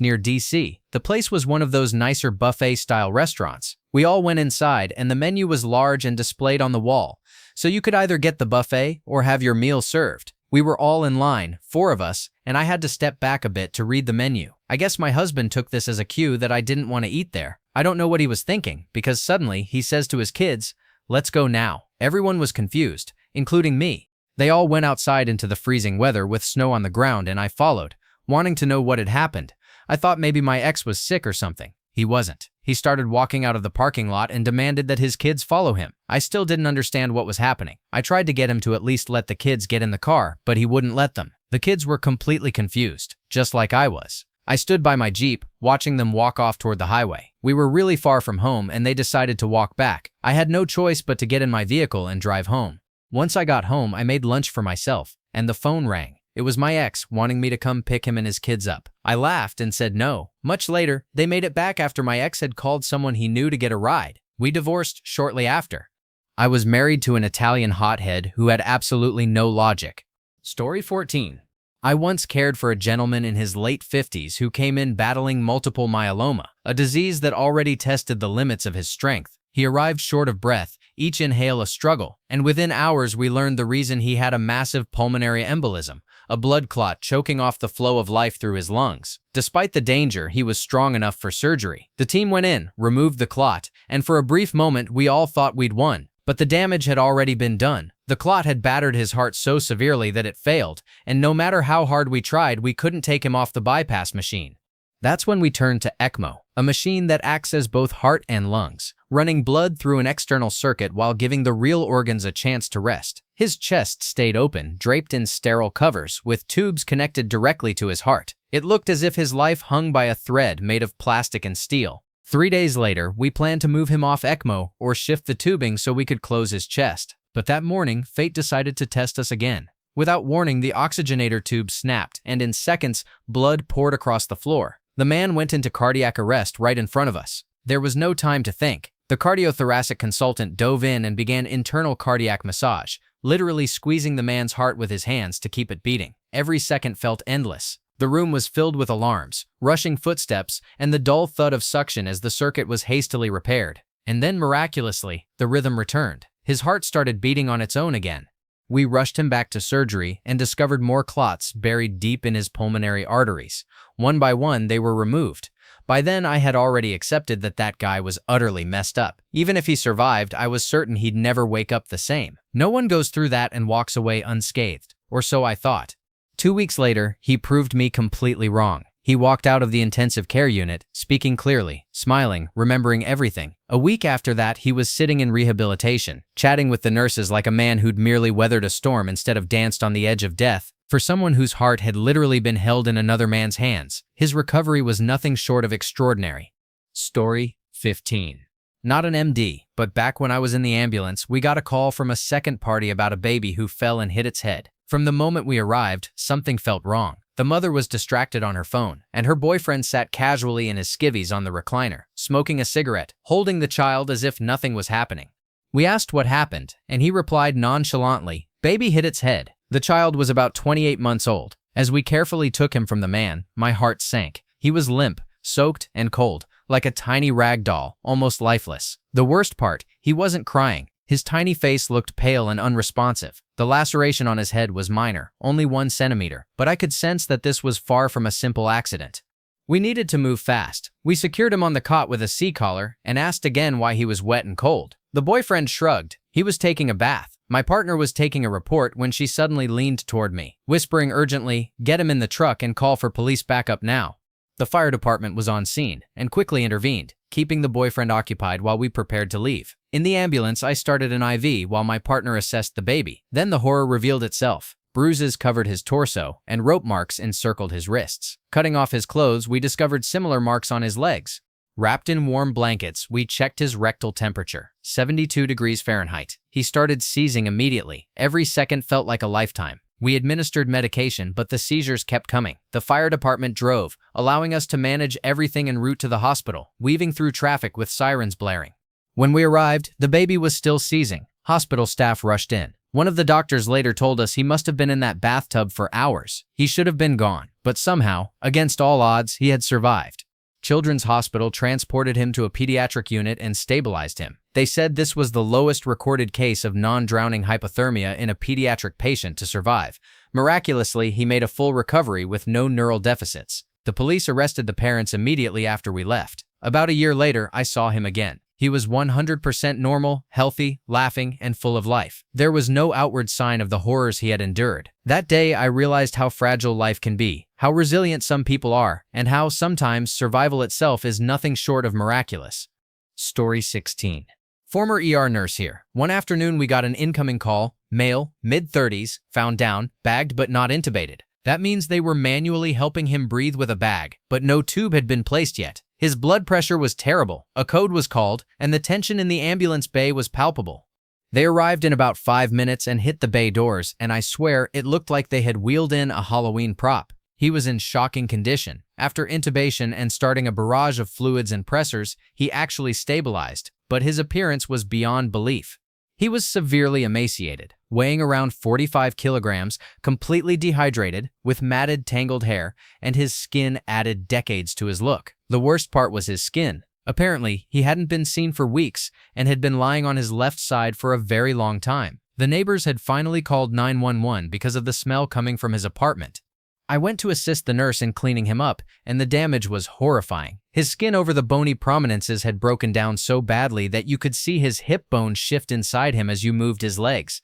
near DC. The place was one of those nicer buffet-style restaurants. We all went inside, and the menu was large and displayed on the wall, so you could either get the buffet or have your meal served. We were all in line, 4 of us, and I had to step back a bit to read the menu. I guess my husband took this as a cue that I didn't want to eat there. I don't know what he was thinking, because suddenly he says to his kids, "Let's go now." Everyone was confused, including me. They all went outside into the freezing weather with snow on the ground, and I followed, wanting to know what had happened. I thought maybe my ex was sick or something. He wasn't. He started walking out of the parking lot and demanded that his kids follow him. I still didn't understand what was happening. I tried to get him to at least let the kids get in the car, but he wouldn't let them. The kids were completely confused, just like I was. I stood by my Jeep, watching them walk off toward the highway. We were really far from home, and they decided to walk back. I had no choice but to get in my vehicle and drive home. Once I got home, I made lunch for myself, and the phone rang. It was my ex wanting me to come pick him and his kids up. I laughed and said no. Much later, they made it back after my ex had called someone he knew to get a ride. We divorced shortly after. I was married to an Italian hothead who had absolutely no logic. Story 14. I once cared for a gentleman in his late 50s who came in battling multiple myeloma, a disease that already tested the limits of his strength. He arrived short of breath, each inhale a struggle, and within hours we learned the reason: he had a massive pulmonary embolism, a blood clot choking off the flow of life through his lungs. Despite the danger, he was strong enough for surgery. The team went in, removed the clot, and for a brief moment we all thought we'd won. But the damage had already been done. The clot had battered his heart so severely that it failed, and no matter how hard we tried, we couldn't take him off the bypass machine. That's when we turned to ECMO, a machine that acts as both heart and lungs, running blood through an external circuit while giving the real organs a chance to rest. His chest stayed open, draped in sterile covers, with tubes connected directly to his heart. It looked as if his life hung by a thread made of plastic and steel. 3 days later, we planned to move him off ECMO or shift the tubing so we could close his chest. But that morning, fate decided to test us again. Without warning, the oxygenator tube snapped, and in seconds, blood poured across the floor. The man went into cardiac arrest right in front of us. There was no time to think. The cardiothoracic consultant dove in and began internal cardiac massage, literally squeezing the man's heart with his hands to keep it beating. Every second felt endless. The room was filled with alarms, rushing footsteps, and the dull thud of suction as the circuit was hastily repaired. And then, miraculously, the rhythm returned. His heart started beating on its own again. We rushed him back to surgery and discovered more clots buried deep in his pulmonary arteries. One by one, they were removed. By then, I had already accepted that guy was utterly messed up. Even if he survived, I was certain he'd never wake up the same. No one goes through that and walks away unscathed, or so I thought. 2 weeks later, he proved me completely wrong. He walked out of the intensive care unit, speaking clearly, smiling, remembering everything. A week after that, he was sitting in rehabilitation, chatting with the nurses like a man who'd merely weathered a storm instead of danced on the edge of death. For someone whose heart had literally been held in another man's hands, his recovery was nothing short of extraordinary. Story 15. Not an MD, but back when I was in the ambulance, we got a call from a second party about a baby who fell and hit its head. From the moment we arrived, something felt wrong. The mother was distracted on her phone, and her boyfriend sat casually in his skivvies on the recliner, smoking a cigarette, holding the child as if nothing was happening. We asked what happened, and he replied nonchalantly, "Baby hit its head." The child was about 28 months old. As we carefully took him from the man, my heart sank. He was limp, soaked, and cold, like a tiny rag doll, almost lifeless. The worst part, he wasn't crying. His tiny face looked pale and unresponsive. The laceration on his head was minor, only 1 centimeter, but I could sense that this was far from a simple accident. We needed to move fast. We secured him on the cot with a C-collar and asked again why he was wet and cold. The boyfriend shrugged. He was taking a bath. My partner was taking a report when she suddenly leaned toward me, whispering urgently, "Get him in the truck and call for police backup now." The fire department was on scene and quickly intervened, keeping the boyfriend occupied while we prepared to leave. In the ambulance, I started an IV while my partner assessed the baby. Then the horror revealed itself. Bruises covered his torso, and rope marks encircled his wrists. Cutting off his clothes, we discovered similar marks on his legs. Wrapped in warm blankets, we checked his rectal temperature, 72 degrees Fahrenheit. He started seizing immediately. Every second felt like a lifetime. We administered medication, but the seizures kept coming. The fire department drove, allowing us to manage everything en route to the hospital, weaving through traffic with sirens blaring. When we arrived, the baby was still seizing. Hospital staff rushed in. One of the doctors later told us he must have been in that bathtub for hours. He should have been gone, but somehow, against all odds, he had survived. Children's Hospital transported him to a pediatric unit and stabilized him. They said this was the lowest recorded case of non-drowning hypothermia in a pediatric patient to survive. Miraculously, he made a full recovery with no neural deficits. The police arrested the parents immediately after we left. About a year later, I saw him again. He was 100% normal, healthy, laughing, and full of life. There was no outward sign of the horrors he had endured. That day, I realized how fragile life can be, how resilient some people are, and how sometimes survival itself is nothing short of miraculous. Story 16. Former ER nurse here. One afternoon, we got an incoming call, male, mid-30s, found down, bagged but not intubated. That means they were manually helping him breathe with a bag, but no tube had been placed yet. His blood pressure was terrible, a code was called, and the tension in the ambulance bay was palpable. They arrived in about 5 minutes and hit the bay doors, and I swear it looked like they had wheeled in a Halloween prop. He was in shocking condition. After intubation and starting a barrage of fluids and pressors, he actually stabilized, but his appearance was beyond belief. He was severely emaciated, weighing around 45 kilograms, completely dehydrated, with matted, tangled hair, and his skin added decades to his look. The worst part was his skin. Apparently, he hadn't been seen for weeks and had been lying on his left side for a very long time. The neighbors had finally called 911 because of the smell coming from his apartment. I went to assist the nurse in cleaning him up, and the damage was horrifying. His skin over the bony prominences had broken down so badly that you could see his hip bone shift inside him as you moved his legs,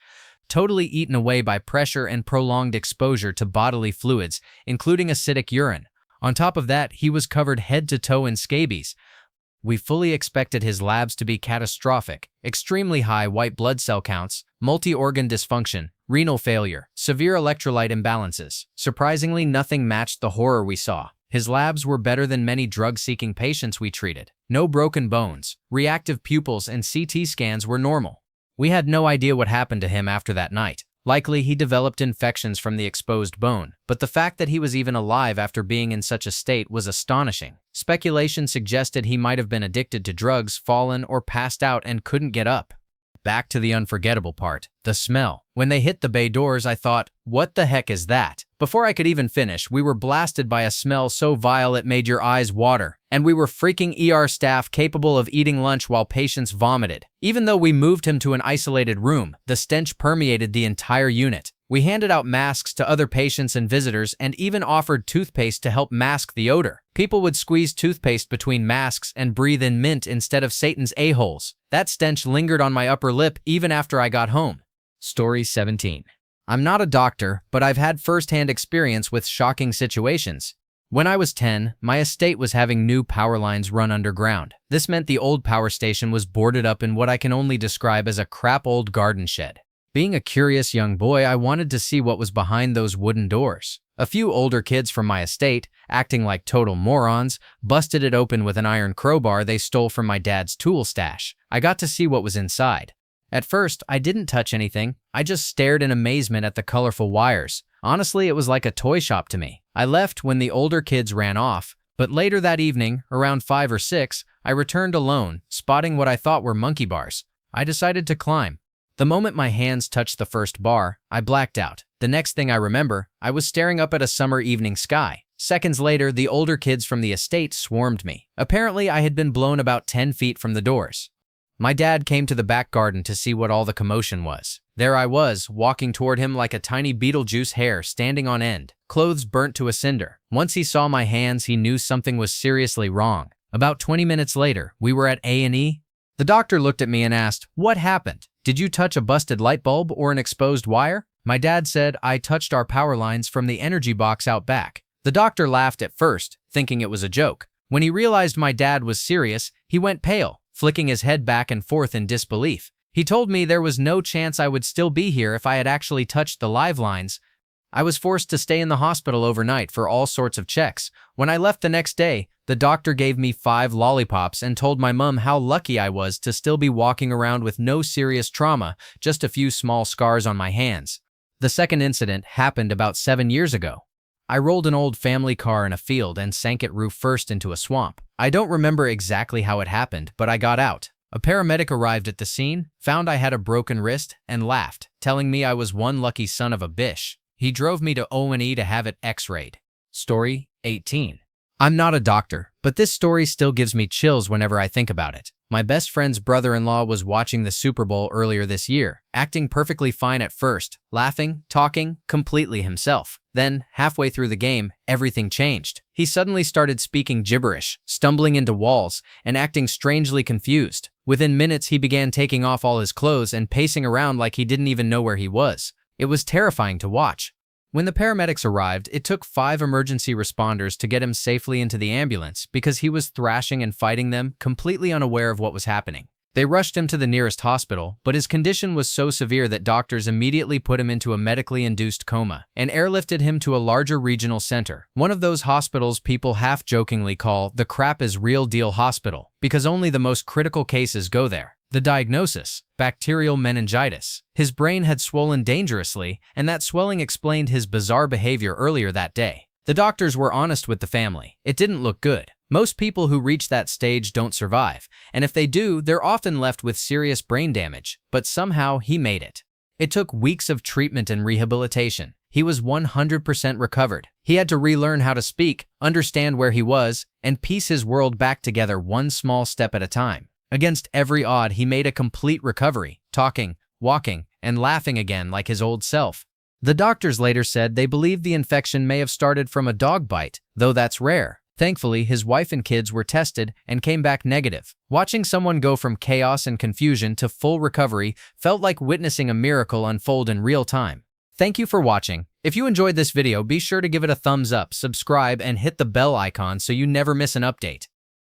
totally eaten away by pressure and prolonged exposure to bodily fluids, including acidic urine. On top of that, he was covered head to toe in scabies. We fully expected his labs to be catastrophic: extremely high white blood cell counts, multi-organ dysfunction, renal failure, severe electrolyte imbalances. Surprisingly, nothing matched the horror we saw. His labs were better than many drug-seeking patients we treated. No broken bones, reactive pupils, and CT scans were normal. We had no idea what happened to him after that night. Likely, he developed infections from the exposed bone, but the fact that he was even alive after being in such a state was astonishing. Speculation suggested he might have been addicted to drugs, fallen, or passed out and couldn't get up. Back to the unforgettable part, the smell. When they hit the bay doors, I thought, what the heck is that? Before I could even finish, we were blasted by a smell so vile it made your eyes water, and we were freaking ER staff capable of eating lunch while patients vomited. Even though we moved him to an isolated room, the stench permeated the entire unit. We handed out masks to other patients and visitors and even offered toothpaste to help mask the odor. People would squeeze toothpaste between masks and breathe in mint instead of Satan's a-holes. That stench lingered on my upper lip even after I got home. Story 17. I'm not a doctor, but I've had first-hand experience with shocking situations. When I was 10, my estate was having new power lines run underground. This meant the old power station was boarded up in what I can only describe as a crap old garden shed. Being a curious young boy, I wanted to see what was behind those wooden doors. A few older kids from my estate, acting like total morons, busted it open with an iron crowbar they stole from my dad's tool stash. I got to see what was inside. At first, I didn't touch anything. I just stared in amazement at the colorful wires. Honestly, it was like a toy shop to me. I left when the older kids ran off, but later that evening, around 5 or 6, I returned alone, spotting what I thought were monkey bars. I decided to climb. The moment my hands touched the first bar, I blacked out. The next thing I remember, I was staring up at a summer evening sky. Seconds later, the older kids from the estate swarmed me. Apparently, I had been blown about 10 feet from the doors. My dad came to the back garden to see what all the commotion was. There I was, walking toward him like a tiny Beetlejuice hair standing on end, clothes burnt to a cinder. Once he saw my hands, he knew something was seriously wrong. About 20 minutes later, we were at A&E. The doctor looked at me and asked, "What happened? Did you touch a busted light bulb or an exposed wire?" My dad said, "I touched our power lines from the energy box out back." The doctor laughed at first, thinking it was a joke. When he realized my dad was serious, he went pale, flicking his head back and forth in disbelief. He told me there was no chance I would still be here if I had actually touched the live lines. I was forced to stay in the hospital overnight for all sorts of checks. When I left the next day, the doctor gave me 5 lollipops and told my mom how lucky I was to still be walking around with no serious trauma, just a few small scars on my hands. The second incident happened about 7 years ago. I rolled an old family car in a field and sank it roof first into a swamp. I don't remember exactly how it happened, but I got out. A paramedic arrived at the scene, found I had a broken wrist, and laughed, telling me I was one lucky son of a bitch. He drove me to O&E to have it x-rayed. Story 18. I'm not a doctor, but this story still gives me chills whenever I think about it. My best friend's brother-in-law was watching the Super Bowl earlier this year, acting perfectly fine at first, laughing, talking, completely himself. Then, halfway through the game, everything changed. He suddenly started speaking gibberish, stumbling into walls, and acting strangely confused. Within minutes, he began taking off all his clothes and pacing around like he didn't even know where he was. It was terrifying to watch. When the paramedics arrived, it took 5 emergency responders to get him safely into the ambulance because he was thrashing and fighting them, completely unaware of what was happening. They rushed him to the nearest hospital, but his condition was so severe that doctors immediately put him into a medically induced coma and airlifted him to a larger regional center. One of those hospitals people half-jokingly call the crap is real deal hospital because only the most critical cases go there. The diagnosis: bacterial meningitis. His brain had swollen dangerously, and that swelling explained his bizarre behavior earlier that day. The doctors were honest with the family. It didn't look good. Most people who reach that stage don't survive, and if they do, they're often left with serious brain damage, but somehow he made it. It took weeks of treatment and rehabilitation. He was 100% recovered. He had to relearn how to speak, understand where he was, and piece his world back together one small step at a time. Against every odd, he made a complete recovery, talking, walking, and laughing again like his old self. The doctors later said they believed the infection may have started from a dog bite, though that's rare. Thankfully, his wife and kids were tested and came back negative. Watching someone go from chaos and confusion to full recovery felt like witnessing a miracle unfold in real time. Thank you for watching. If you enjoyed this video, be sure to give it a thumbs up, subscribe, and hit the bell icon so you never miss an update.